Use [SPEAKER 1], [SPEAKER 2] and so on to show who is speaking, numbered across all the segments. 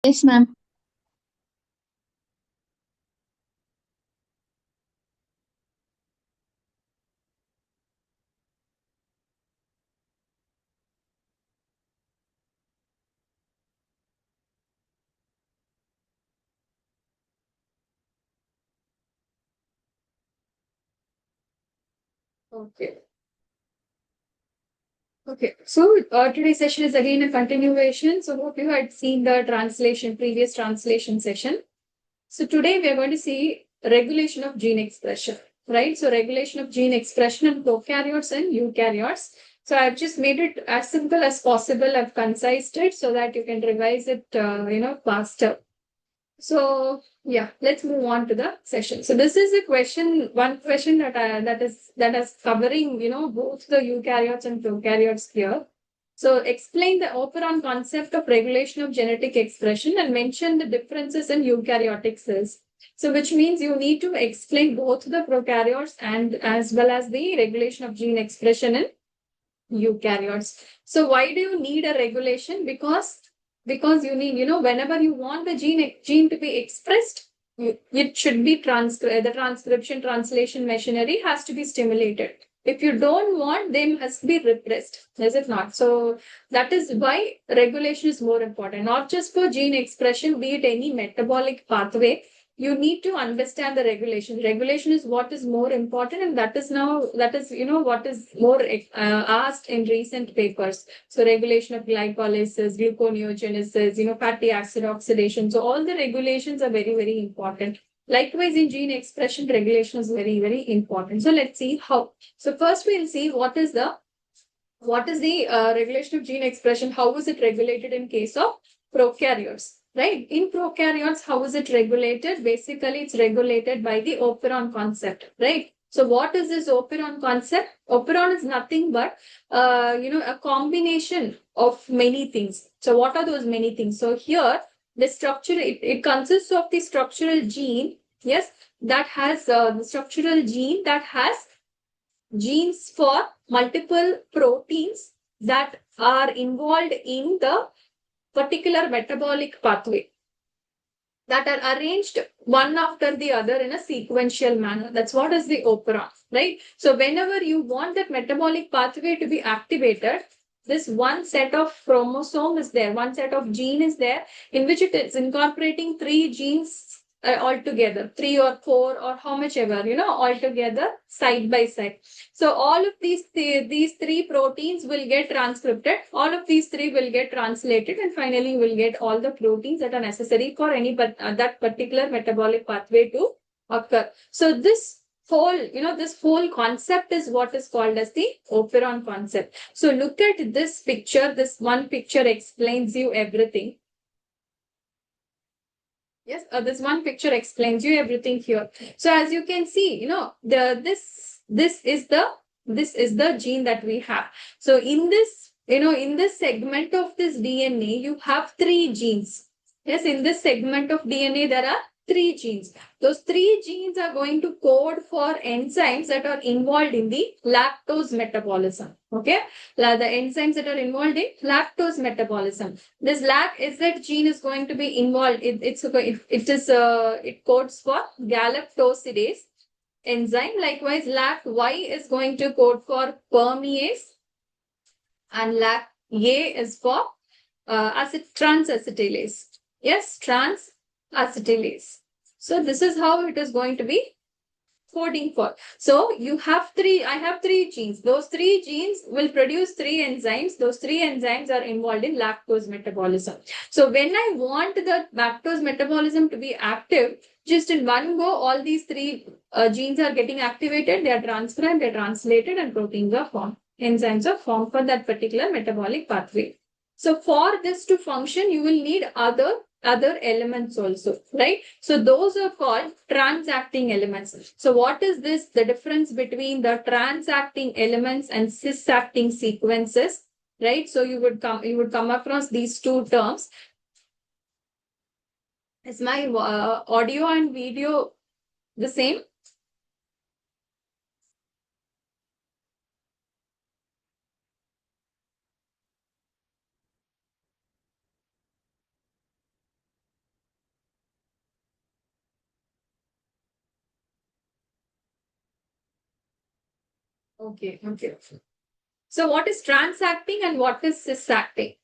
[SPEAKER 1] Yes, ma'am.
[SPEAKER 2] Okay. Okay. So today's session is again a continuation. So hope you had seen the previous translation session. So today we are going to see regulation of gene expression, right? So regulation of gene expression in prokaryotes and eukaryotes. So I've just made it as simple as possible. I've concised it so that you can revise it, faster. So yeah, let's move on to the session. So this is a question, one question that is covering both the eukaryotes and prokaryotes here. So explain the operon concept of regulation of genetic expression and mention the differences in eukaryotic cells. So which means you need to explain both the prokaryotes and as well as the regulation of gene expression in eukaryotes. So why do you need a regulation? Because you need, whenever you want the gene to be expressed, it should be the transcription translation machinery has to be stimulated. If you don't want, they must be repressed, is it not? So that is why regulation is more important, not just for gene expression, be it any metabolic pathway. You need to understand the regulation. Regulation is what is more important, and that is what is more asked in recent papers. So regulation of glycolysis, gluconeogenesis, fatty acid oxidation. So all the regulations are very, very important. Likewise, in gene expression, regulation is very, very important. So let's see how. So first, we'll see what is the regulation of gene expression. How is it regulated in case of prokaryotes? Right? In prokaryotes, how is it regulated? Basically, it's regulated by the operon concept. Right? So what is this operon concept? Operon is nothing but a combination of many things. So what are those many things? So here the structure, it consists of the structural gene. Yes, that has the structural gene that has genes for multiple proteins that are involved in the particular metabolic pathway, that are arranged one after the other in a sequential manner. That's what is the operon, right? So whenever you want that metabolic pathway to be activated, this one set of chromosome is there, one set of gene is there, in which it is incorporating three genes altogether, three or four or how much ever, altogether side by side. So all of these three proteins will get transcripted. All of these three will get translated, and finally you will get all the proteins that are necessary for any but that particular metabolic pathway to occur. So this whole concept is what is called as the operon concept. So look at this picture. This one picture explains you everything. Yes, this one picture explains you everything here. So as you can see, this is the gene that we have. So in this segment of this DNA, you have three genes. Yes, in this segment of DNA, there are three genes. Those three genes are going to code for enzymes that are involved in the lactose metabolism. Okay, the enzymes that are involved in lactose metabolism. This LAC-Z gene is going to be involved. It codes for galactosidase enzyme. Likewise, LAC-Y is going to code for permease, and LAC-A is for transacetylase. Yes, transacetylase. So this is how it is going to be coding for. So I have three genes. Those three genes will produce three enzymes. Those three enzymes are involved in lactose metabolism. So when I want the lactose metabolism to be active, just in one go, all these three genes are getting activated, they are transcribed, they are translated, and proteins are formed. Enzymes are formed for that particular metabolic pathway. So for this to function, you will need other elements also, right? So those are called transacting elements. So what is this? The difference between the transacting elements and cis-acting sequences, right? So you would come across these two terms. Is my audio and video the same? Okay, okay. So what is transacting and what is cisacting?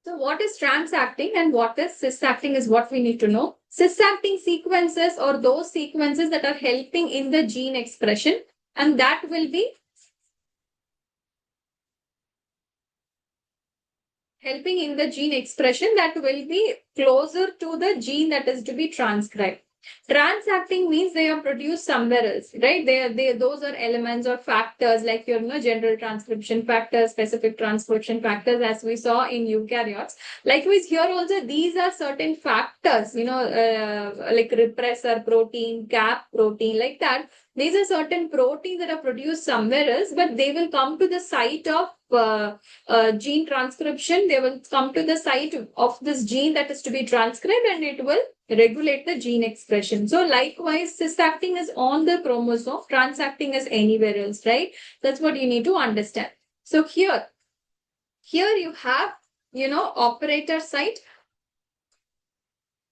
[SPEAKER 2] So what is transacting and what is cisacting is what we need to know. Cisacting sequences or those sequences that are helping in the gene expression, and that will be helping in the gene expression that will be closer to the gene that is to be transcribed. Transacting means they are produced somewhere else, right? Those are elements or factors like your general transcription factors, specific transcription factors, as we saw in eukaryotes. Likewise, here also these are certain factors, like repressor protein, cap protein, like that. These are certain proteins that are produced somewhere else, but they will come to the site of gene transcription. They will come to the site of this gene that is to be transcribed, and it will regulate the gene expression. So likewise, cisacting is on the chromosome, transacting is anywhere else, right? That's what you need to understand. So here you have, operator site.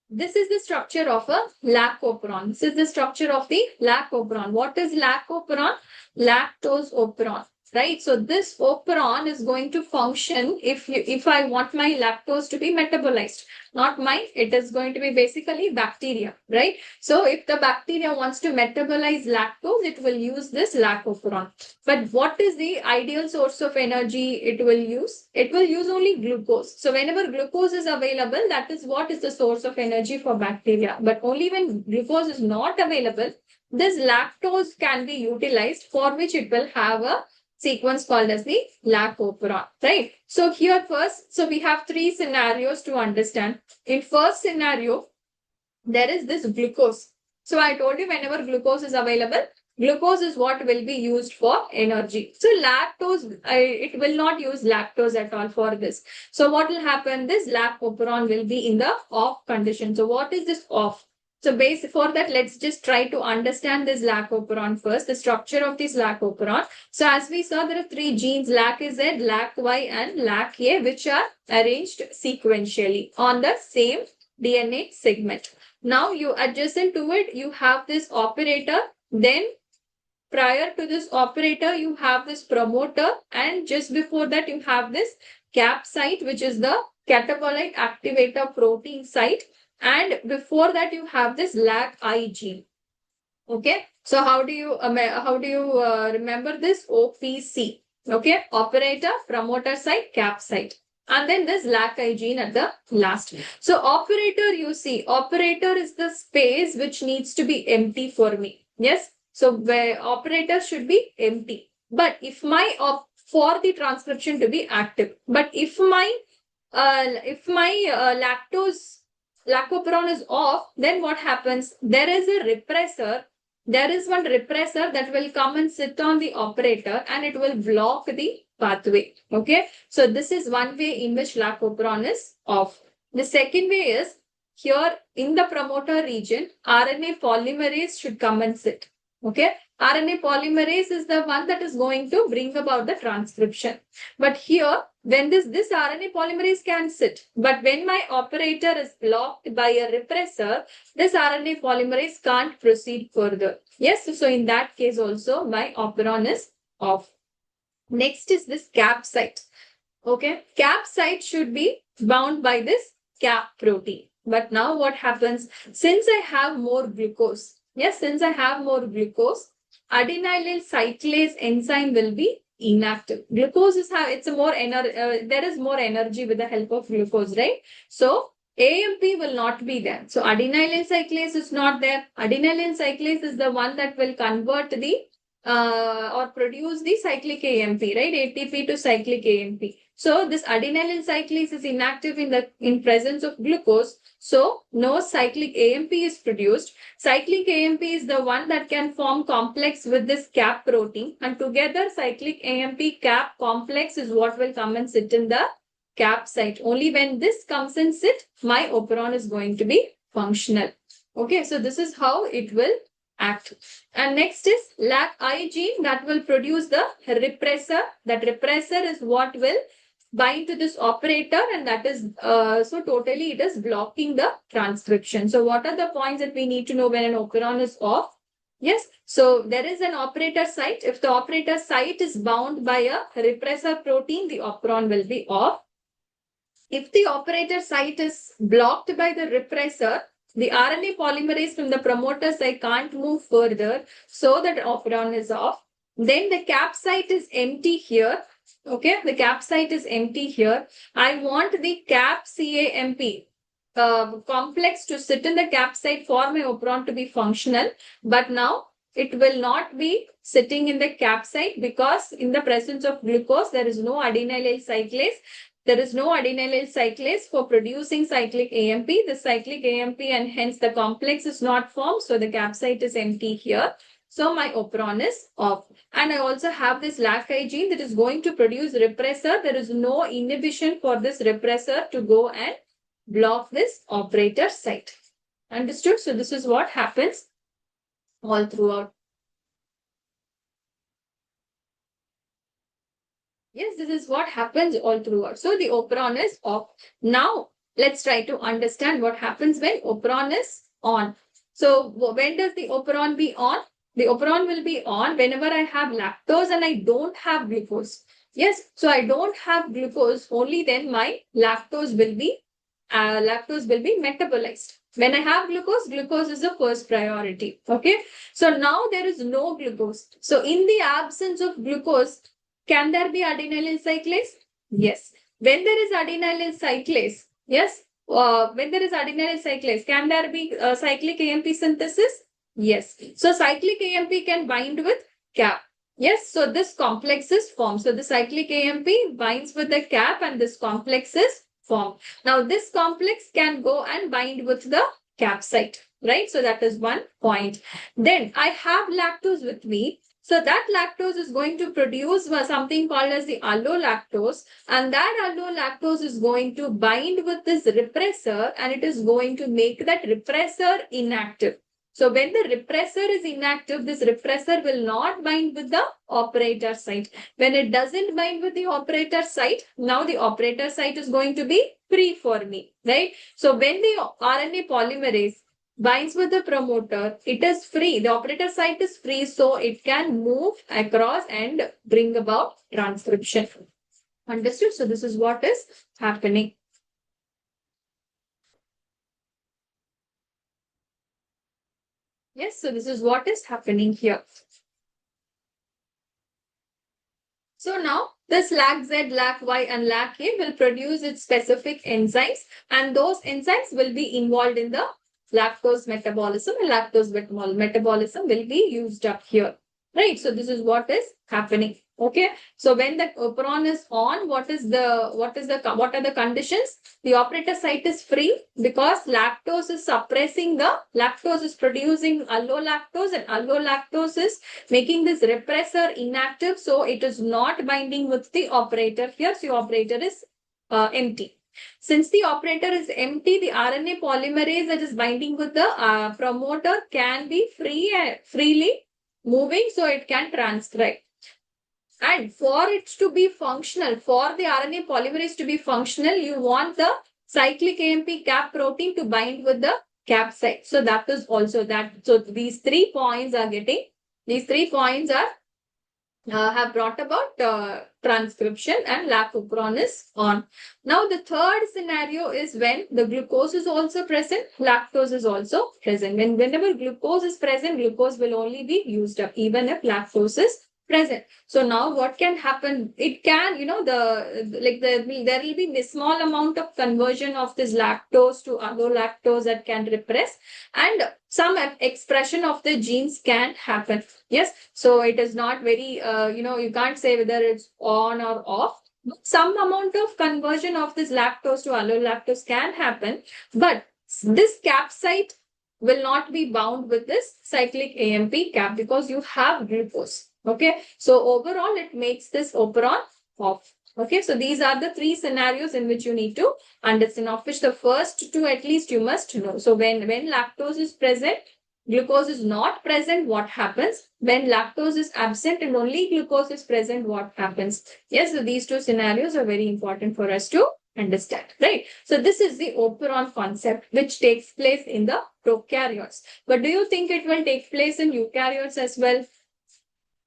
[SPEAKER 2] This is the structure of a lac operon. This is the structure of the lac operon. What is lac operon? Lactose operon. Right. So this operon is going to function if I want my lactose to be metabolized. Not mine, it is going to be basically bacteria, right? So if the bacteria wants to metabolize lactose, it will use this lac operon. But what is the ideal source of energy it will use? It will use only glucose. So whenever glucose is available, that is what is the source of energy for bacteria. But only when glucose is not available, this lactose can be utilized, for which it will have a sequence called as the lac operon, right? So here first, so we have three scenarios to understand. In first scenario, there is this glucose. So I told you whenever glucose is available, glucose is what will be used for energy. So lactose, it will not use lactose at all for this. So what will happen? This lac operon will be in the off condition. So what is this off? So for that, let's just try to understand this lac operon first, the structure of this lac operon. So as we saw, there are three genes, LAC-Z, LAC-Y and LAC-A, which are arranged sequentially on the same DNA segment. Now you adjacent to it, you have this operator. Then prior to this operator, you have this promoter. And just before that, you have this cap site, which is the catabolite activator protein site. And before that, you have this LAC-I gene. Okay. So how do you remember this? OPC. Okay. Operator, promoter site, cap site. And then this LAC-I gene at the last. So operator, you see, operator is the space which needs to be empty for me. Yes. So where operator should be empty. But if my for the transcription to be active. But if my lactoperon is off, then what happens? There is a repressor. There is one repressor that will come and sit on the operator, and it will block the pathway. Okay. So this is one way in which lactoperon is off. The second way is here in the promoter region, RNA polymerase should come and sit. Okay. RNA polymerase is the one that is going to bring about the transcription. But here, when this RNA polymerase can sit, but when my operator is blocked by a repressor, this RNA polymerase can't proceed further. Yes, so in that case also, my operon is off. Next is this cap site. Okay, cap site should be bound by this cap protein. But now what happens? Since I have more glucose, since I have more glucose, adenylyl cyclase enzyme will be inactive. Glucose is it's a more there is more energy with the help of glucose, right? So AMP will not be there. So adenylyl cyclase is not there. Adenylyl cyclase is the one that will convert the or produce the cyclic AMP, right? ATP to cyclic AMP. So this adenylyl cyclase is inactive in presence of glucose. So no cyclic AMP is produced. Cyclic AMP is the one that can form complex with this cap protein, and together cyclic AMP cap complex is what will come and sit in the cap site. Only when this comes and sit, my operon is going to be functional. Okay, so this is how it will act. And next is LAC-I gene that will produce the repressor. That repressor is what will bind to this operator, and that is so totally it is blocking the transcription. So what are the points that we need to know when an operon is off? Yes, so there is an operator site. If the operator site is bound by a repressor protein, the operon will be off. If the operator site is blocked by the repressor, the RNA polymerase from the promoter site can't move further, so that operon is off. Then the cap site is empty here. Okay, the cap site is empty here. I want the cap CAMP complex to sit in the cap site for my operon to be functional. But now it will not be sitting in the cap site because in the presence of glucose, there is no adenylyl cyclase. There is no adenylyl cyclase for producing cyclic AMP. The cyclic AMP and hence the complex is not formed. So the cap site is empty here. So my operon is off. And I also have this LAC-I gene that is going to produce repressor. There is no inhibition for this repressor to go and block this operator site. Understood? So this is what happens all throughout. Yes, this is what happens all throughout. So the operon is off. Now let's try to understand what happens when operon is on. So when does the operon be on? The operon will be on whenever I have lactose and I don't have glucose. Yes, so I don't have glucose, only then my lactose will be metabolized. When I have glucose, glucose is the first priority. Okay, so now there is no glucose. So in the absence of glucose, can there be adenylyl cyclase? Yes. When there is adenylyl cyclase, yes. When there is adenylyl cyclase, can there be cyclic AMP synthesis? Yes. So cyclic AMP can bind with cap. Yes. So this complex is formed. So the cyclic AMP binds with the cap and this complex is formed. Now this complex can go and bind with the cap site, right? So that is one point. Then I have lactose with me. So that lactose is going to produce something called as the allolactose, and that allolactose is going to bind with this repressor and it is going to make that repressor inactive. So when the repressor is inactive, this repressor will not bind with the operator site. When it doesn't bind with the operator site, now the operator site is going to be free for me, right? So when the RNA polymerase binds with the promoter, it is free. The operator site is free, so it can move across and bring about transcription. Understood? So this is what is happening. Yes, so this is what is happening here. So now this LAC-Z, LAC-Y and LAC-A will produce its specific enzymes, and those enzymes will be involved in the lactose metabolism, and lactose metabolism will be used up here, right? So this is what is happening. Okay, so when the operon is on, what are the conditions? The operator site is free because lactose is suppressing lactose is producing allolactose, and allolactose is making this repressor inactive, so it is not binding with the operator here. So the operator is empty. Since the operator is empty, the RNA polymerase that is binding with the promoter can be freely moving, so it can transcribe. And for it to be functional, for the RNA polymerase to be functional, you want the cyclic AMP cap protein to bind with the cap site. So that is also that. So these 3 points are have brought about transcription, and LAC-operon is on. Now the third scenario is when the glucose is also present, lactose is also present. Whenever glucose is present, glucose will only be used up even if lactose is present. So now what can happen? It can, there will be a small amount of conversion of this lactose to allolactose that can repress, and some expression of the genes can happen. Yes. So it is not very, you can't say whether it's on or off. Some amount of conversion of this lactose to allolactose can happen, but this cap site will not be bound with this cyclic AMP cap because you have glucose. Okay, so overall it makes this operon off. Okay, so these are the three scenarios in which you need to understand, of which the first two at least you must know. So when lactose is present, glucose is not present, what happens? When lactose is absent and only glucose is present, what happens? Yes, so these two scenarios are very important for us to understand, right? So this is the operon concept which takes place in the prokaryotes. But do you think it will take place in eukaryotes as well?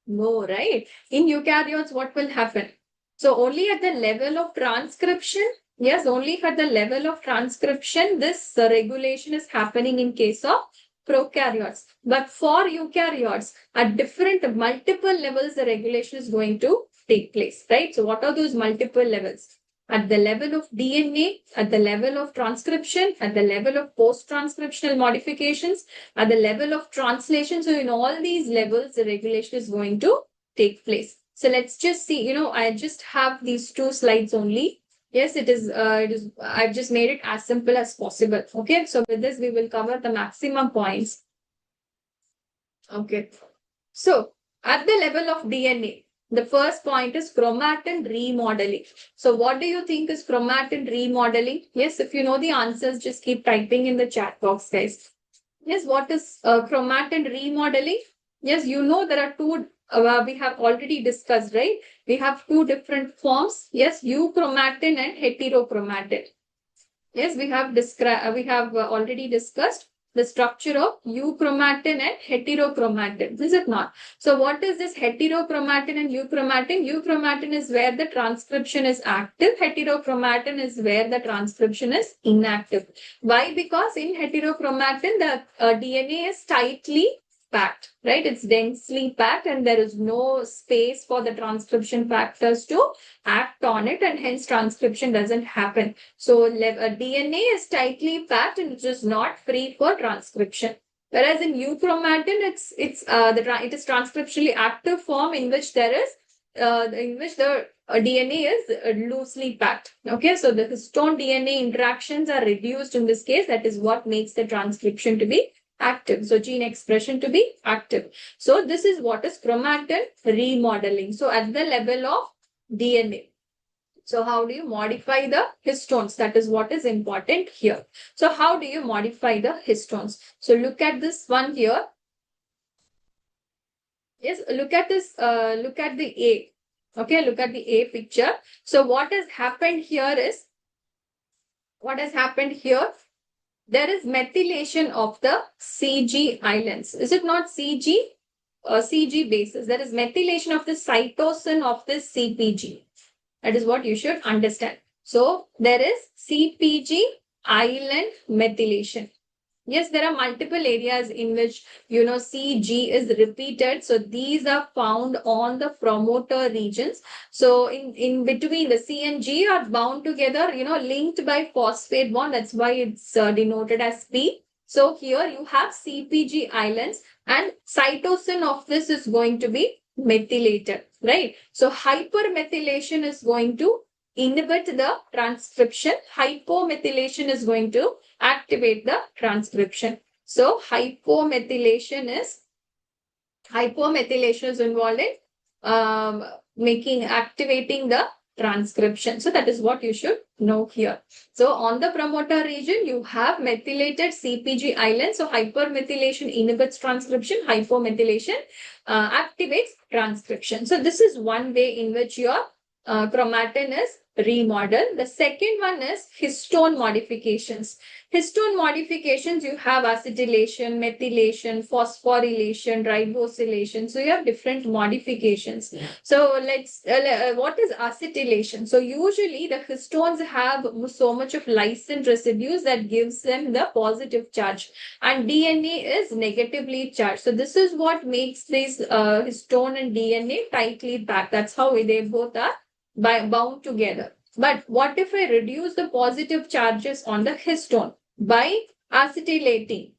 [SPEAKER 2] No, right? In eukaryotes, what will happen? So only at the level of transcription, yes, only at the level of transcription, this regulation is happening in case of prokaryotes. But for eukaryotes, at different multiple levels, the regulation is going to take place, right? So what are those multiple levels? At the level of DNA, at the level of transcription, at the level of post-transcriptional modifications, at the level of translation. So in all these levels, the regulation is going to take place. So let's just see, I just have these two slides only. Yes, it is, I've just made it as simple as possible. Okay, so with this, we will cover the maximum points. Okay, so at the level of DNA, the first point is chromatin remodeling. So what do you think is chromatin remodeling? Yes, if you know the answers, just keep typing in the chat box, guys. Yes, what is chromatin remodeling? Yes, you know there are two, we have already discussed, right? We have two different forms. Yes, euchromatin and heterochromatin. Yes, we have already discussed the structure of euchromatin and heterochromatin, is it not? So what is this heterochromatin and euchromatin? Euchromatin is where the transcription is active. Heterochromatin is where the transcription is inactive. Why? Because in heterochromatin, the DNA is tightly packed, right? It's densely packed and there is no space for the transcription factors to act on it, and hence transcription doesn't happen. So DNA is tightly packed and it is not free for transcription. Whereas in euchromatin, it is transcriptionally active form in which there is in which the DNA is loosely packed. Okay, so the histone DNA interactions are reduced in this case. That is what makes the transcription to be active. So gene expression to be active. So this is what is chromatin remodeling. So at the level of DNA. So how do you modify the histones? That is what is important here. So how do you modify the histones? So look at this one here. Yes, look at this, look at the A. Okay, look at the A picture. So what has happened here is, there is methylation of the CG islands. Is it not CG? CG bases. There is methylation of the cytosine of this CPG. That is what you should understand. So there is CPG island methylation. Yes, there are multiple areas in which, CG is repeated. So these are found on the promoter regions. So in between, the C and G are bound together, linked by phosphate bond. That's why it's denoted as P. So here you have CPG islands and cytosine of this is going to be methylated, right? So hypermethylation is going to inhibit the transcription. Hypomethylation is going to activate the transcription. So hypomethylation is involved in activating the transcription. So that is what you should know here. So on the promoter region, you have methylated CPG islands. So hypermethylation inhibits transcription. Hypomethylation activates transcription. So this is one way in which your chromatin is remodel. The second one is histone modifications. Histone modifications, you have acetylation, methylation, phosphorylation, ribosylation. So you have different modifications. So what is acetylation? So usually the histones have so much of lysine residues that gives them the positive charge, and DNA is negatively charged. So this is what makes these histone and DNA tightly packed. That's how they both are bound together. But what if I reduce the positive charges on the histone by acetylating?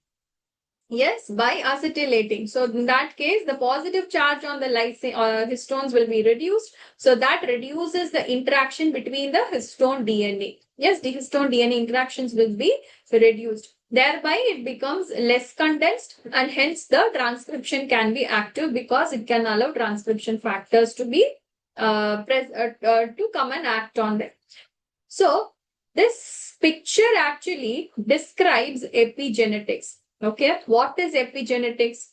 [SPEAKER 2] Yes, by acetylating. So in that case, the positive charge on the lysine histones will be reduced. So that reduces the interaction between the histone DNA. Yes, the histone DNA interactions will be reduced. Thereby, it becomes less condensed, and hence the transcription can be active because it can allow transcription factors to be to come and act on them. So this picture actually describes epigenetics. Okay, what is epigenetics?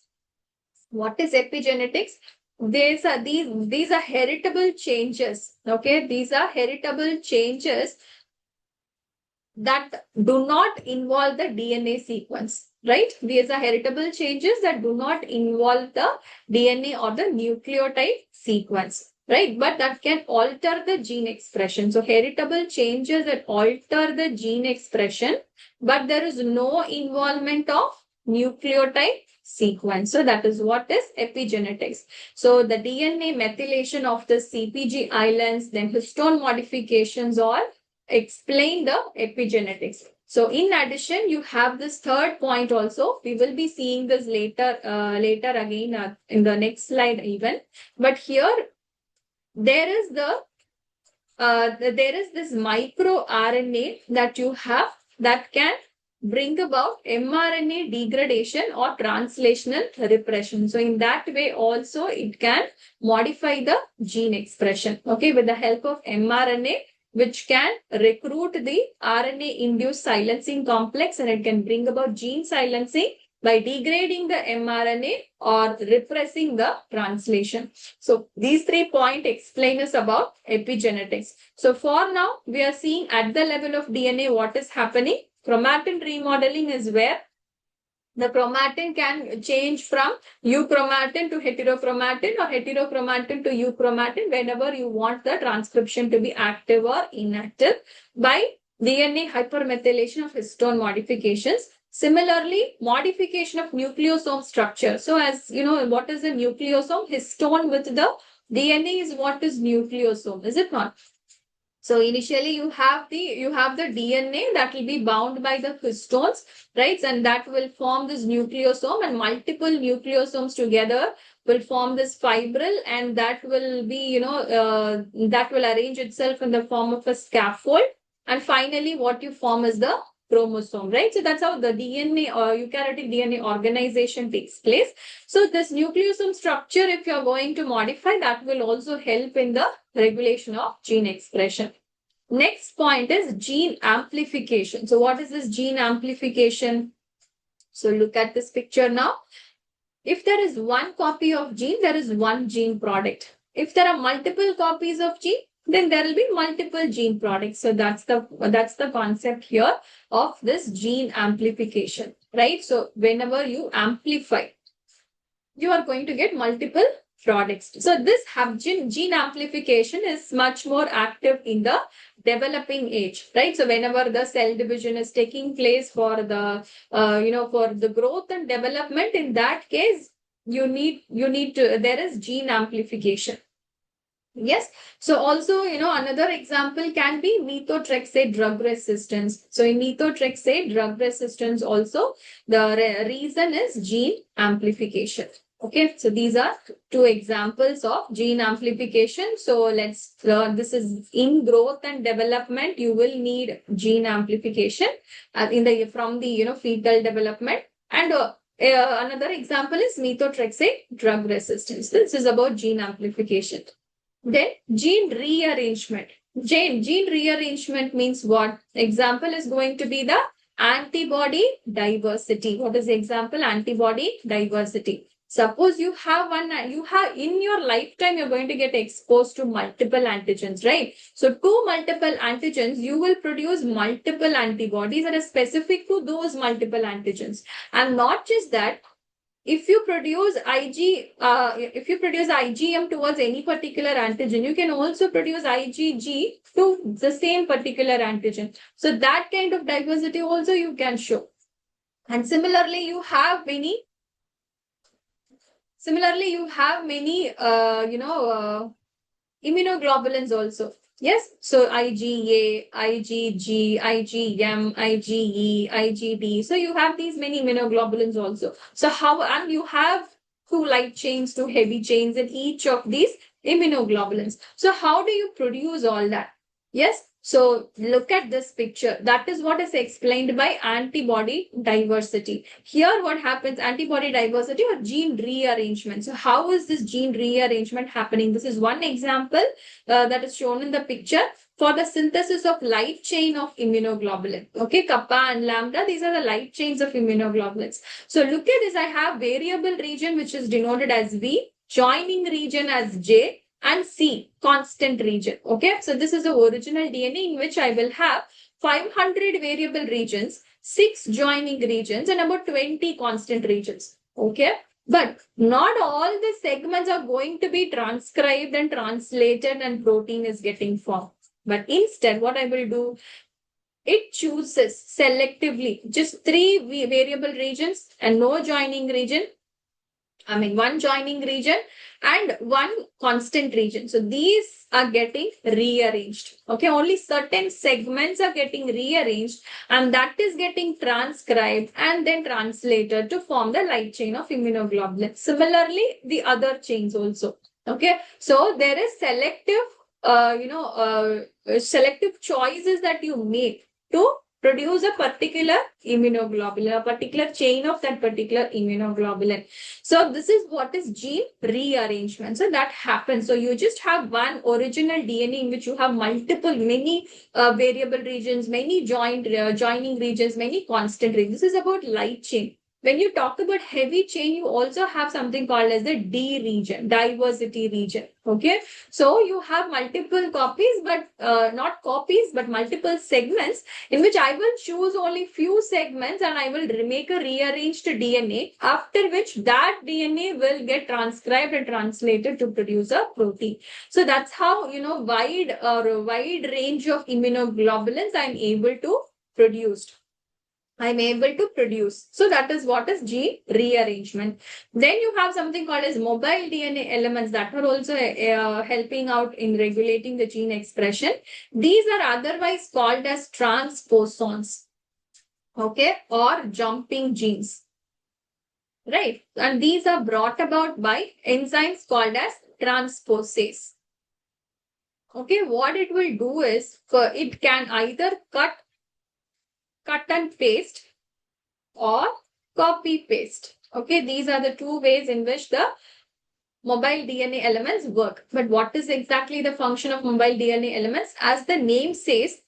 [SPEAKER 2] What is epigenetics? These are heritable changes. Okay, these are heritable changes that do not involve the DNA sequence, right? These are heritable changes that do not involve the DNA or the nucleotide sequence, right? But that can alter the gene expression. So heritable changes that alter the gene expression, but there is no involvement of nucleotide sequence. So that is what is epigenetics. So the DNA methylation of the CPG islands, then histone modifications, or explain the epigenetics. So in addition, you have this third point also. We will be seeing this later again in the next slide even. But here there is this microRNA that you have that can bring about mRNA degradation or translational repression. So in that way also it can modify the gene expression, okay, with the help of mRNA, which can recruit the RNA-induced silencing complex, and it can bring about gene silencing by degrading the mRNA or repressing the translation. So these 3 points explain us about epigenetics. So for now, we are seeing at the level of DNA what is happening. Chromatin remodeling is where the chromatin can change from euchromatin to heterochromatin or heterochromatin to euchromatin whenever you want the transcription to be active or inactive by DNA hypermethylation of histone modifications. Similarly, modification of nucleosome structure. So as you know, what is a nucleosome? Histone with the DNA is what is nucleosome, is it not? So initially you have the DNA that will be bound by the histones, right? And that will form this nucleosome, and multiple nucleosomes together will form this fibril, and that will be, that will arrange itself in the form of a scaffold. And finally, what you form is the chromosome, right? So that's how the DNA or eukaryotic DNA organization takes place. So this nucleosome structure, if you're going to modify, that will also help in the regulation of gene expression. Next point is gene amplification. So what is this gene amplification? So look at this picture now. If there is one copy of gene, there is one gene product. If there are multiple copies of gene, then there will be multiple gene products. So that's the concept here of this gene amplification, right? So whenever you amplify, you are going to get multiple products. So this gene amplification is much more active in the developing age, right? So whenever the cell division is taking place for the, for the growth and development, in that case, there is gene amplification. Yes. So also, another example can be methotrexate drug resistance. So in methotrexate drug resistance also, the reason is gene amplification. Okay, so these are 2 examples of gene amplification. So let's learn. This is in growth and development. You will need gene amplification from the fetal development. And another example is methotrexate drug resistance. This is about gene amplification. Then gene rearrangement. Gene rearrangement means what? Example is going to be the antibody diversity. What is the example? Antibody diversity. Suppose you have in your lifetime, you're going to get exposed to multiple antigens, right? So to multiple antigens, you will produce multiple antibodies that are specific to those multiple antigens. And not just that, if you produce IgM towards any particular antigen, you can also produce IgG to the same particular antigen. So that kind of diversity also you can show. And similarly, you have many immunoglobulins also. Yes, so IgA, IgG, IgM, IgE, IgD. So you have these many immunoglobulins also. So and you have two light chains, two heavy chains in each of these immunoglobulins. So how do you produce all that? Yes, so look at this picture. That is what is explained by antibody diversity. Here what happens, antibody diversity or gene rearrangement. So how is this gene rearrangement happening? This is one example that is shown in the picture for the synthesis of light chain of immunoglobulin. Okay, kappa and lambda, these are the light chains of immunoglobulins. So look at this, I have variable region which is denoted as V, joining region as J, and C, constant region. Okay, so this is the original DNA in which I will have 500 variable regions, 6 joining regions, and about 20 constant regions. Okay, but not all the segments are going to be transcribed and translated and protein is getting formed. But instead, what I will do, it chooses selectively just 3 variable regions and no joining region. One joining region and one constant region. So these are getting rearranged. Okay, only certain segments are getting rearranged and that is getting transcribed and then translated to form the light chain of immunoglobulin. Similarly, the other chains also. Okay, so there is selective choices that you make to produce a particular immunoglobulin, a particular chain of that particular immunoglobulin. So this is what is gene rearrangement. So that happens. So you just have one original DNA in which you have many variable regions, many joining regions, many constant regions. This is about light chain. When you talk about heavy chain, you also have something called as the D region, diversity region. Okay, so you have multiple copies, but not copies, but multiple segments in which I will choose only few segments and I will make a rearranged DNA, after which that DNA will get transcribed and translated to produce a protein. So that's how, wide range of immunoglobulins I'm able to produce. So that is what is gene rearrangement. Then you have something called as mobile DNA elements that are also helping out in regulating the gene expression. These are otherwise called as transposons, okay, or jumping genes, right? And these are brought about by enzymes called as transposase. Okay, what it will do is, it can either cut and paste or copy paste. Okay, these are the two ways in which the mobile DNA elements work. But what is exactly the function of mobile DNA elements? As the name says,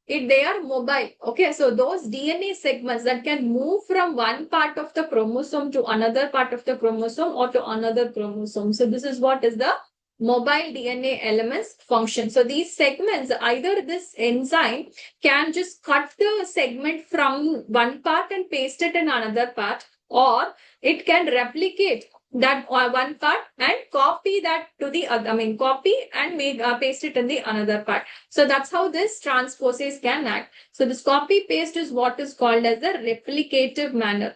[SPEAKER 2] they are mobile. Okay, so those DNA segments that can move from one part of the chromosome to another part of the chromosome or to another chromosome. So this is what is the mobile DNA elements function. So these segments, either this enzyme can just cut the segment from one part and paste it in another part, or it can replicate that one part and copy that to the other, copy and paste it in the another part. So that's how this transposase can act. So this copy paste is what is called as the replicative manner.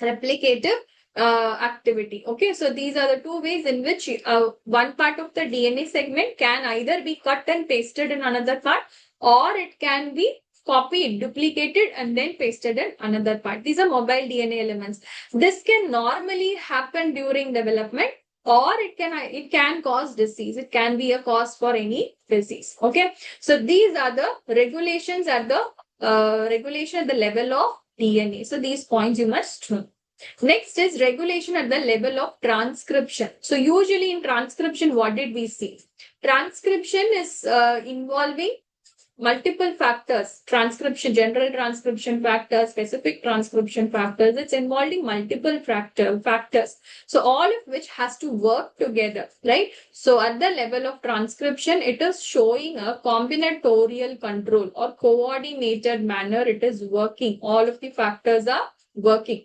[SPEAKER 2] Replicative activity. Okay, so these are the two ways in which one part of the DNA segment can either be cut and pasted in another part, or it can be copied, duplicated, and then pasted in another part. These are mobile DNA elements. This can normally happen during development, or it can cause disease. It can be a cause for any disease. Okay, so these are the regulations at the level of DNA. So these points you must know. Next is regulation at the level of transcription. So usually in transcription, what did we see? Transcription is involving multiple factors, transcription, general transcription factors, specific transcription factors. It's involving multiple factors. So all of which has to work together, right? So at the level of transcription, it is showing a combinatorial control or coordinated manner. It is working. All of the factors are working.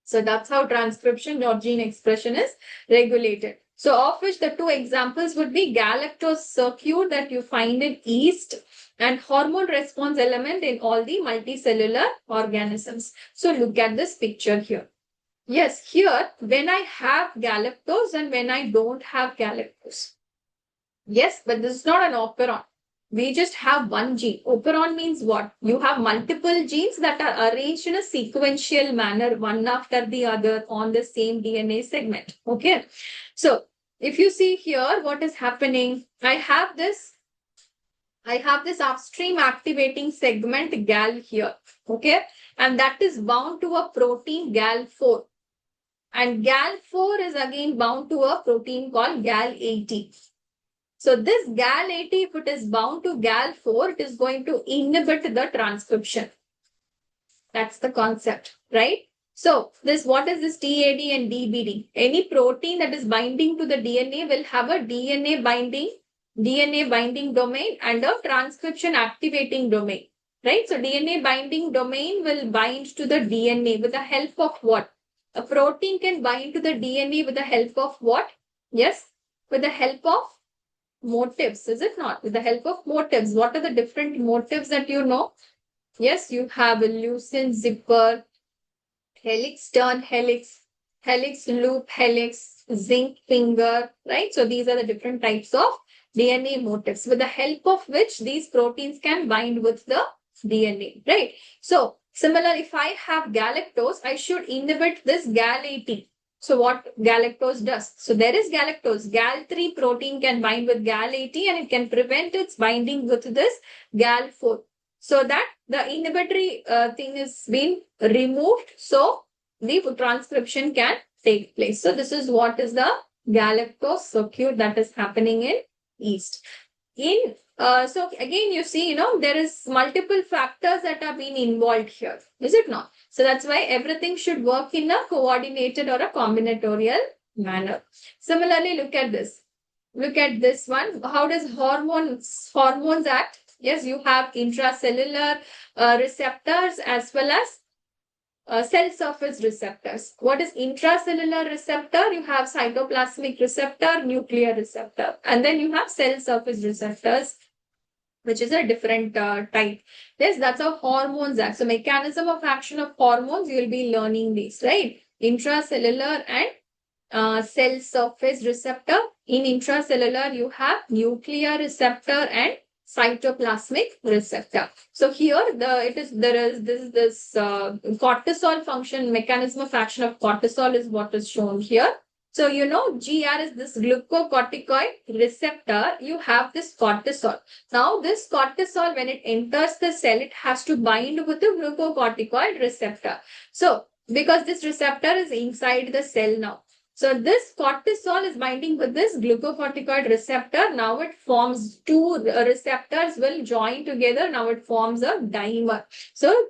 [SPEAKER 2] So that's how transcription or gene expression is regulated. So of which the two examples would be galactose circuit that you find in yeast and hormone response element in all the multicellular organisms. So look at this picture here. Yes, here when I have galactose and when I don't have galactose. Yes, but this is not an operon. We just have one gene. Operon means what? You have multiple genes that are arranged in a sequential manner, one after the other on the same DNA segment. Okay. So if you see here, what is happening? I have this upstream activating segment GAL here. Okay. And that is bound to a protein GAL4. And GAL4 is again bound to a protein called GAL80. So this GAL80, if it is bound to GAL4, it is going to inhibit the transcription. That's the concept, right? So what is this TAD and DBD? Any protein that is binding to the DNA will have a DNA binding domain and a transcription activating domain, right? So DNA binding domain will bind to the DNA with the help of what? A protein can bind to the DNA with the help of what? Yes, with the help of motifs, is it not? With the help of motifs. What are the different motifs that you know? Yes, you have a leucine zipper, helix turn helix, helix loop helix, zinc finger, right? So these are the different types of DNA motifs with the help of which these proteins can bind with the DNA, right? So similar, if I have galactose, I should inhibit this GAL80. So what galactose does? So there is galactose. GAL3 protein can bind with GAL80 and it can prevent its binding with this GAL4. So that the inhibitory thing is being removed. So the transcription can take place. So this is what is the galactose circuit that is happening in yeast. So again, you see, there is multiple factors that are being involved here. Is it not? So that's why everything should work in a coordinated or a combinatorial manner. Similarly, look at this. Look at this one. How does hormones act? Yes, you have intracellular receptors as well as cell surface receptors. What is intracellular receptor? You have cytoplasmic receptor, nuclear receptor, and then you have cell surface receptors, which is a different type. Yes, that's how hormones act. So mechanism of action of hormones, you will be learning these, right? Intracellular and cell surface receptor. In intracellular, you have nuclear receptor and cytoplasmic receptor. So here this cortisol function, mechanism of action of cortisol is what is shown here. So GR is this glucocorticoid receptor. You have this cortisol. Now this cortisol, when it enters the cell, it has to bind with the glucocorticoid receptor. So because this receptor is inside the cell now. So this cortisol is binding with this glucocorticoid receptor. Now it forms two receptors will join together. Now it forms a dimer. So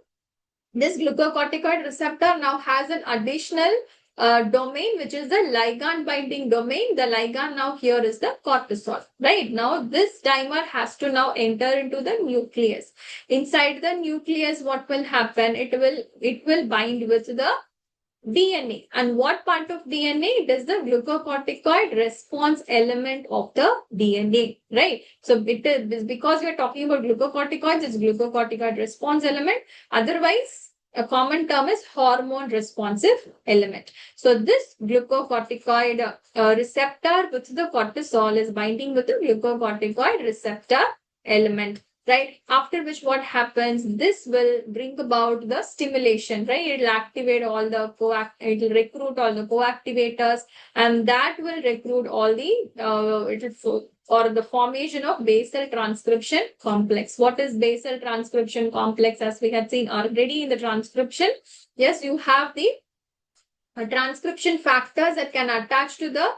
[SPEAKER 2] this glucocorticoid receptor now has an additional domain, which is the ligand binding domain. The ligand now here is the cortisol, right? Now this dimer has to now enter into the nucleus. Inside the nucleus, what will happen? It will bind with the DNA. And what part of DNA? It is the glucocorticoid response element of the DNA, right? So it is because we are talking about glucocorticoids, it's glucocorticoid response element. Otherwise, a common term is hormone responsive element. So this glucocorticoid receptor with the cortisol is binding with the glucocorticoid receptor element. Right? After which what happens? This will bring about the stimulation, right? It will activate all the it will recruit all the coactivators, and that will recruit all the or the formation of basal transcription complex. What is basal transcription complex? As we had seen already in the transcription, yes, you have the transcription factors that can attach to the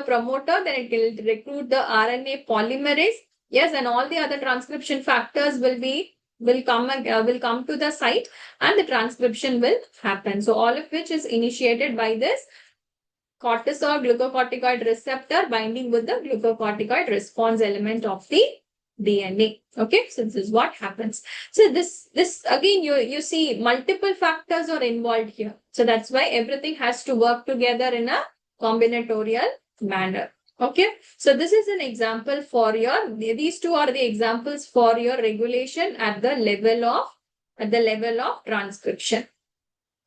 [SPEAKER 2] promoter. Then it will recruit the RNA polymerase. Yes, and all the other transcription factors will come to the site, and the transcription will happen. So all of which is initiated by this cortisol glucocorticoid receptor binding with the glucocorticoid response element of the DNA. Okay, so this is what happens. So this again, you see multiple factors are involved here. So that's why everything has to work together in a combinatorial manner. Okay, so this is an example for these two are the examples for your regulation at the level of transcription.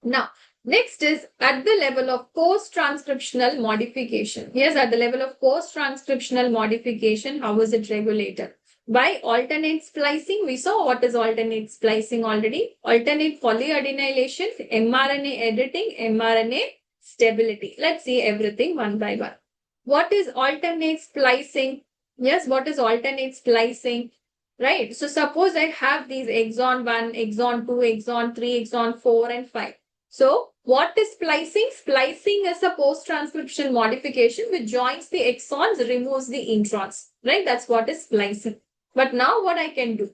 [SPEAKER 2] Now, next is at the level of post-transcriptional modification. Yes, at the level of post-transcriptional modification, how is it regulated? By alternate splicing. We saw what is alternate splicing already. Alternate polyadenylation, mRNA editing, mRNA stability. Let's see everything one by one. What is alternate splicing? Yes, what is alternate splicing? Right. So suppose I have these exon 1, exon 2, exon 3, exon 4 and 5. So what is splicing? Splicing is a post-transcription modification which joins the exons, removes the introns. Right? That's what is splicing. But now what I can do?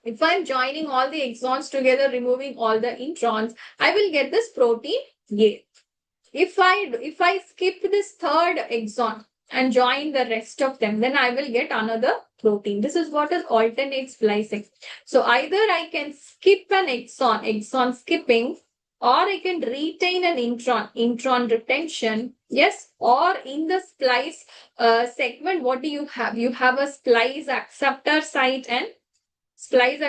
[SPEAKER 2] If I'm joining all the exons together, removing all the introns, I will get this protein A. If I skip this third exon and join the rest of them, then I will get another protein. This is what is alternate splicing. So either I can skip an exon skipping, or I can retain an intron retention. Yes, or in the splice segment, what do you have? You have a splice acceptor site and splice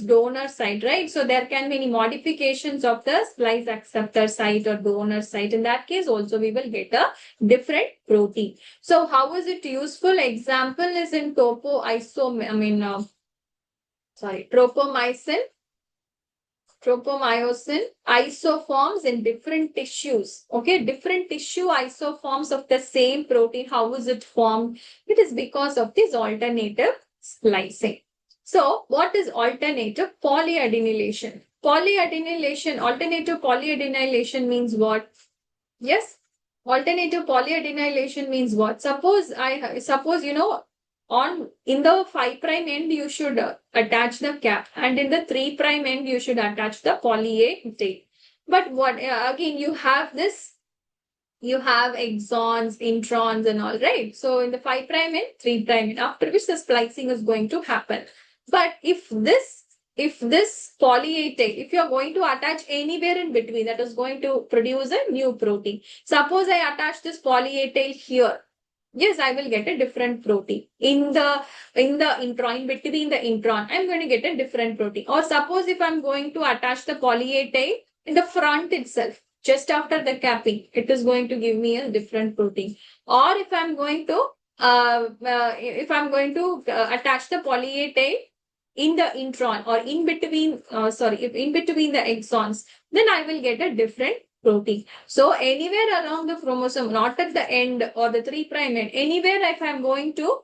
[SPEAKER 2] donor site, right? So there can be any modifications of the splice acceptor site or donor site. In that case, also we will get a different protein. So how is it useful? Example is in tropomyosin isoforms in different tissues. Okay, different tissue isoforms of the same protein. How is it formed? It is because of this alternative splicing. So, what is alternative polyadenylation? Alternative polyadenylation means what? Yes, alternative polyadenylation means what? Suppose in the 5' end you should attach the cap, and in the 3' end you should attach the poly A tail. But what again you have exons, introns and all, right? So in the 5' end, 3' end, after which the splicing is going to happen. But if this poly A tail, if you are going to attach anywhere in between, that is going to produce a new protein. Suppose I attach this poly A tail here. Yes, I will get a different protein. In the intron, in between the intron, I'm going to get a different protein. Or suppose if I'm going to attach the poly A tail in the front itself, just after the capping, it is going to give me a different protein. Or if I'm going to attach the poly A tail in the intron or in between the exons, then I will get a different protein. So anywhere along the chromosome, not at the end or the 3' end, anywhere if I'm going to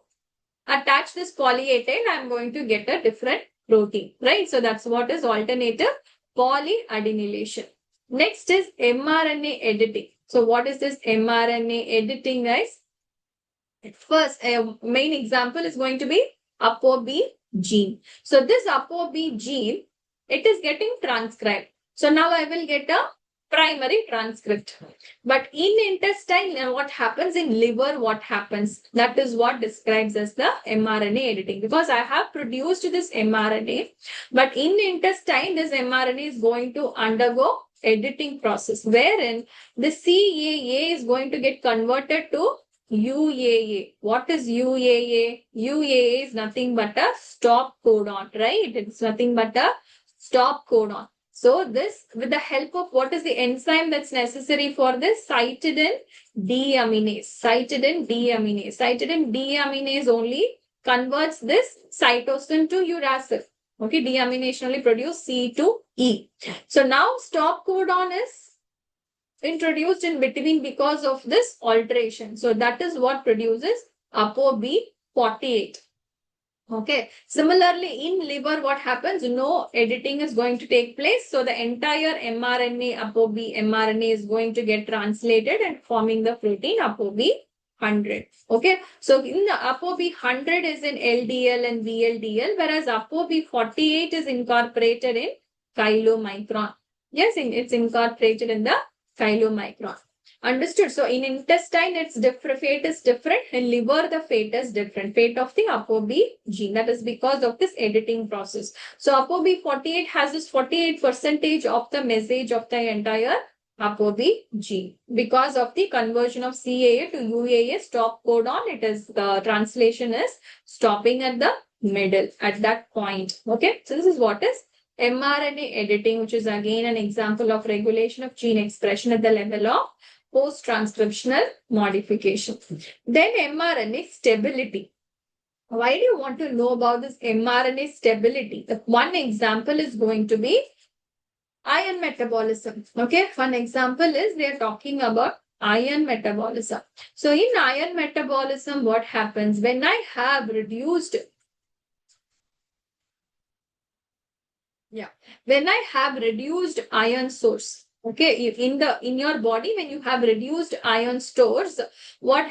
[SPEAKER 2] attach this poly A tail, I'm going to get a different protein, right? So that's what is alternative polyadenylation. Next is mRNA editing. So what is this mRNA editing, guys? First, a main example is going to be ApoB gene. So this ApoB gene, it is getting transcribed. So now I will get a primary transcript. But in intestine, what happens? In liver, what happens? That is what describes as the mRNA editing. Because I have produced this mRNA, but in intestine, this mRNA is going to undergo editing process, wherein the CAA is going to get converted to UAA. What is UAA? UAA is nothing but a stop codon, right? It's nothing but a stop codon. So this, with the help of what is the enzyme that's necessary for this? Cytidine deaminase. Cytidine deaminase only converts this cytosine to uracil. Okay, deamination only produce C to E. So now stop codon is introduced in between because of this alteration. So that is what produces ApoB48. Okay. Similarly, in liver, what happens? No editing is going to take place. So the entire mRNA, ApoB mRNA is going to get translated and forming the protein ApoB 100. Okay. So in the ApoB 100 is in LDL and VLDL, whereas ApoB 48 is incorporated in chylomicron. Yes, it's incorporated in the chylomicron. Understood? So in intestine, its fate is different. In liver, the fate is different. Fate of the ApoB gene. That is because of this editing process. So ApoB 48 has this 48% of the message of the entire ApoB gene. Because of the conversion of CAA to UAA stop codon, it is the translation is stopping at the middle at that point. Okay. So this is what is mRNA editing, which is again an example of regulation of gene expression at the level of post-transcriptional modification. Then mRNA stability. Why do you want to know about this mRNA stability? The one example is going to be iron metabolism. Okay, one example is they are talking about iron metabolism. So in iron metabolism, what happens when I have reduced when I have reduced iron source, okay, in your body, when you have reduced iron stores, what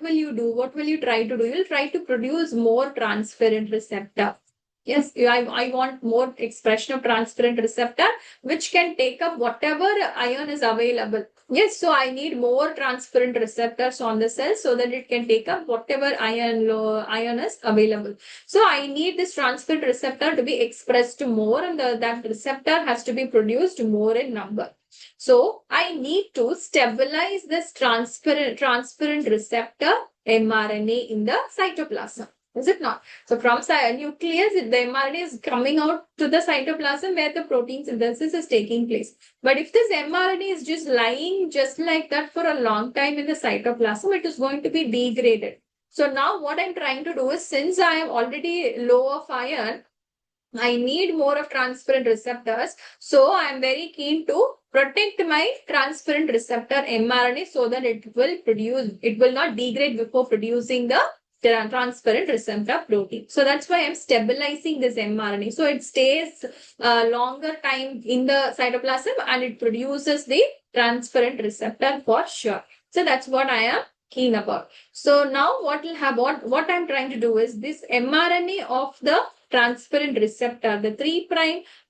[SPEAKER 2] will you do? What will you try to do? You'll try to produce more transferrin receptor. Yes, I want more expression of transferrin receptor, which can take up whatever iron is available. Yes, so I need more transferrin receptors on the cell so that it can take up whatever iron is available. So I need this transferrin receptor to be expressed more, and that receptor has to be produced more in number. So I need to stabilize this transferrin receptor mRNA in the cytoplasm. Is it not? So from nucleus, the mRNA is coming out to the cytoplasm where the protein synthesis is taking place. But if this mRNA is just lying just like that for a long time in the cytoplasm, it is going to be degraded. So now what I'm trying to do is, since I am already low of iron, I need more of transferrin receptors. So I am very keen to protect my transferrin receptor mRNA so that it will not degrade before producing the transferrin receptor protein. So that's why I'm stabilizing this mRNA. So it stays longer time in the cytoplasm and it produces the transferrin receptor for sure. So that's what I am keen about. So now what will happen, what I'm trying to do is this mRNA of the transferrin receptor, the 3'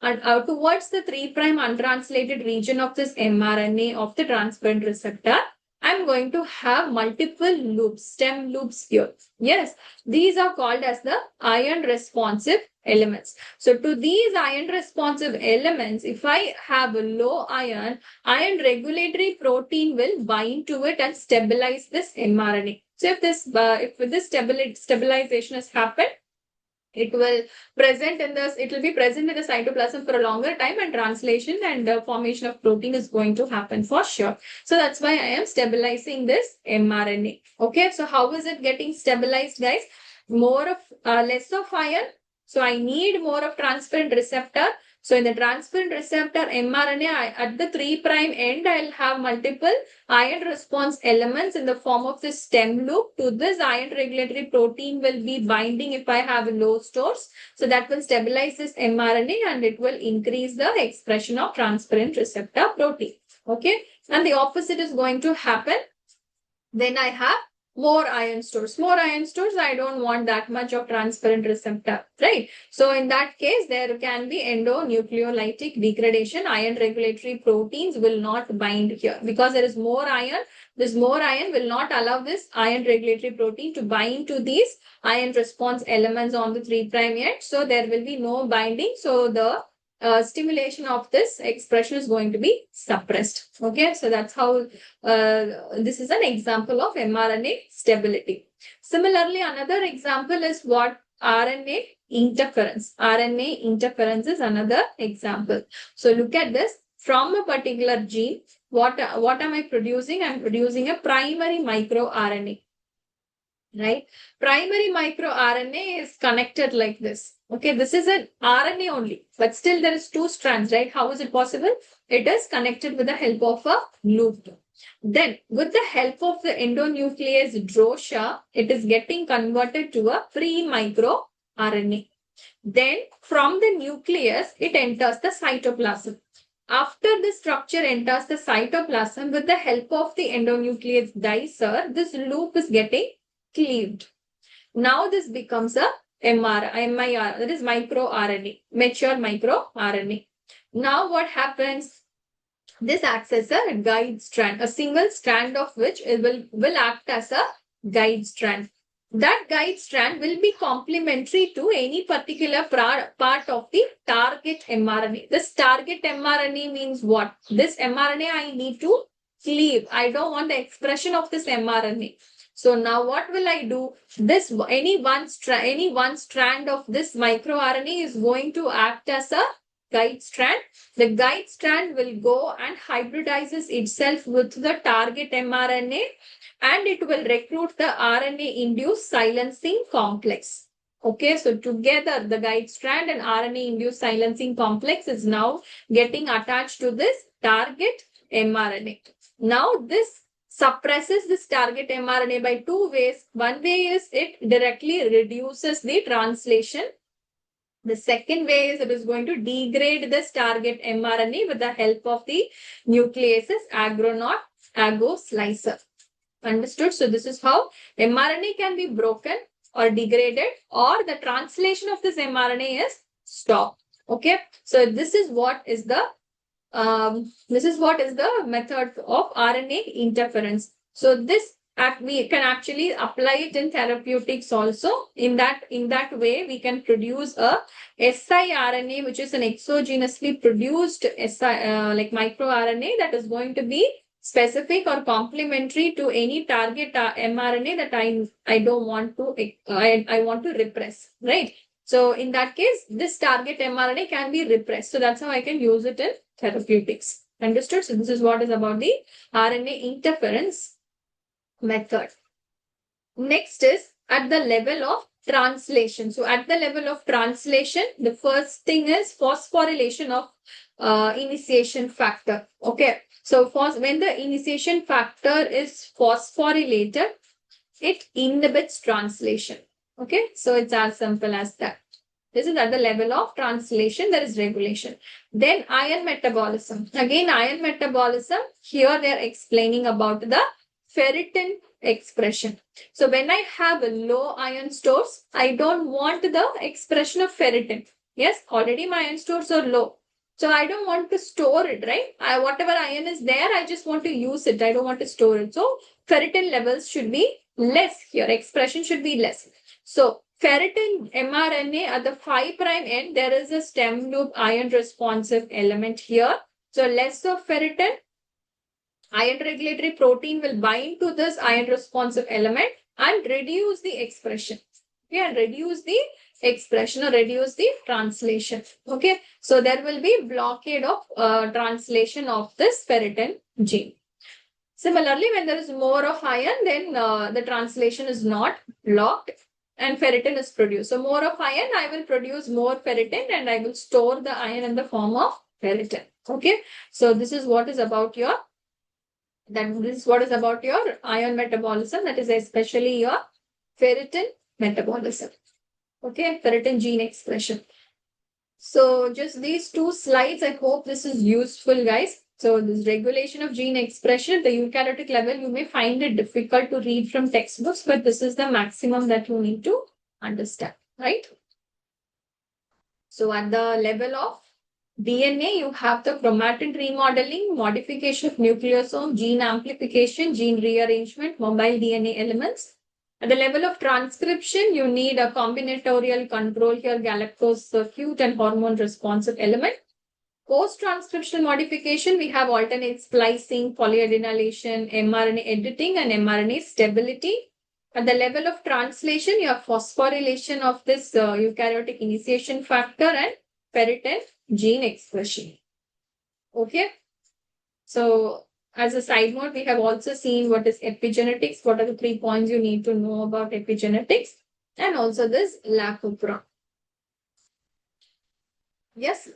[SPEAKER 2] and towards the 3' untranslated region of this mRNA of the transferrin receptor, I'm going to have multiple loops, stem loops here. Yes, these are called as the iron responsive elements. So to these iron responsive elements, if I have a low iron regulatory protein will bind to it and stabilize this mRNA. So if this stabilization has happened, it will be present in the cytoplasm for a longer time, and translation and formation of protein is going to happen for sure. So that's why I am stabilizing this mRNA. Okay, so how is it getting stabilized, guys? Less of iron. So I need more of transferrin receptor. So in the transferrin receptor mRNA, at the 3' end, I'll have multiple iron response elements in the form of this stem loop. To this iron regulatory protein will be binding if I have low stores. So that will stabilize this mRNA and it will increase the expression of transferrin receptor protein. Okay. And the opposite is going to happen. Then I have more iron stores. More iron stores, I don't want that much of transferrin receptor, right? So in that case, there can be endonucleolytic degradation. Iron regulatory proteins will not bind here because there is more iron. This more iron will not allow this iron regulatory protein to bind to these iron response elements on the 3' end. So there will be no binding. So the stimulation of this expression is going to be suppressed. Okay, so that's how this is an example of mRNA stability. Similarly, another example is what RNA interference. RNA interference is another example. So look at this. From a particular gene, what am I producing? I'm producing a primary microRNA. Right? Primary microRNA is connected like this. Okay, this is an RNA only, but still there is 2 strands, right? How is it possible? It is connected with the help of a loop. Then, with the help of the endonuclease DROSHA, it is getting converted to a pre-microRNA. Then, from the nucleus, it enters the cytoplasm. After the structure enters the cytoplasm with the help of the endonuclease dicer, this loop is getting cleaved. Now this becomes a MIR, that is microRNA, mature microRNA. Now what happens? This acts as a guide strand, a single strand of which it will act as a guide strand. That guide strand will be complementary to any particular part of the target mRNA. This target mRNA means what? This mRNA I need to cleave. I don't want the expression of this mRNA. So now what will I do? This any one strand of this microRNA is going to act as a guide strand. The guide strand will go and hybridizes itself with the target mRNA, and it will recruit the RNA-induced silencing complex. Okay, so together the guide strand and RNA-induced silencing complex is now getting attached to this target mRNA. Now this suppresses this target mRNA by two ways. One way is it directly reduces the translation. The second way is it is going to degrade this target mRNA with the help of the nucleases agronaut agoslicer. Understood? So this is how mRNA can be broken or degraded, or the translation of this mRNA is stopped. Okay. So this is what is the method of RNA interference. So this we can actually apply it in therapeutics also. In that way, we can produce a siRNA, which is an exogenously produced like microRNA that is going to be specific or complementary to any target mRNA that I don't want to I want to repress, right? So in that case, this target mRNA can be repressed. So that's how I can use it in therapeutics. Understood? So this is what is about the RNA interference method. Next is at the level of translation. So at the level of translation, the first thing is phosphorylation of initiation factor. Okay. So when the initiation factor is phosphorylated, it inhibits translation. Okay. So it's as simple as that. This is at the level of translation, there is regulation. Then ion metabolism. Again, ion metabolism, here they are explaining about the ferritin expression. So when I have low ion stores, I don't want the expression of ferritin. Yes, already my ion stores are low. So I don't want to store it, right? Whatever ion is there, I just want to use it. I don't want to store it. So ferritin levels should be less here. Expression should be less. So ferritin mRNA at the 5' end, there is a stem loop ion responsive element here. So less of ferritin, ion regulatory protein will bind to this ion responsive element and reduce the expression. Okay, and reduce the expression or reduce the translation. Okay, so there will be blockade of translation of this ferritin gene. Similarly, when there is more of iron, then the translation is not blocked and ferritin is produced. So more of iron, I will produce more ferritin and I will store the iron in the form of ferritin. Okay, so this is what is about your ion metabolism, that is especially your ferritin metabolism. Okay, ferritin gene expression. So just these two slides, I hope this is useful, guys. So this regulation of gene expression, the eukaryotic level, you may find it difficult to read from textbooks, but this is the maximum that you need to understand, right? So at the level of DNA, you have the chromatin remodeling, modification of nucleosome, gene amplification, gene rearrangement, mobile DNA elements. At the level of transcription, you need a combinatorial control here, galactose circuit and hormone responsive element. Post-transcriptional modification, we have alternate splicing, polyadenylation, mRNA editing, and mRNA stability. At the level of translation, you have phosphorylation of this eukaryotic initiation factor and ferritin gene expression. Okay. So as a side note, we have also seen what is epigenetics. What are the 3 points you need to know about epigenetics? And also this LACOPRA. Yes.